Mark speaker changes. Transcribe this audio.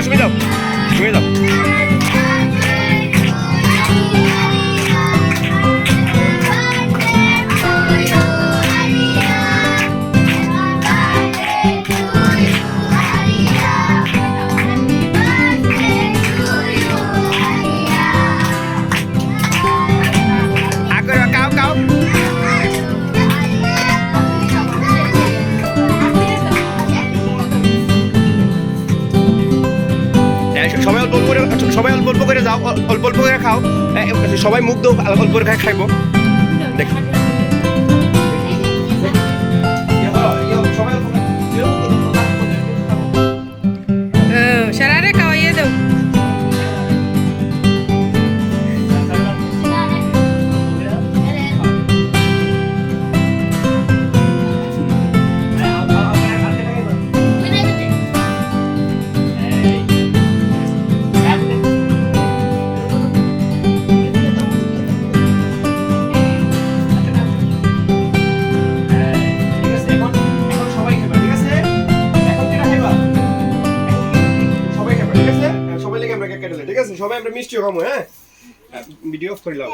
Speaker 1: তুমি যাও তুমি যাও সবাই অল্প অল্প করে যাও, অল্প অল্প করে খাও, সবাই মুখ দাও, অল্প করে খাইব। দেখ
Speaker 2: সারারে খাওয়াইয়ে দাও।
Speaker 1: ঠিক আছে, সবাই আমরা মিষ্টিও খাবো। হ্যাঁ, ভিডিও অফ করে লাভ।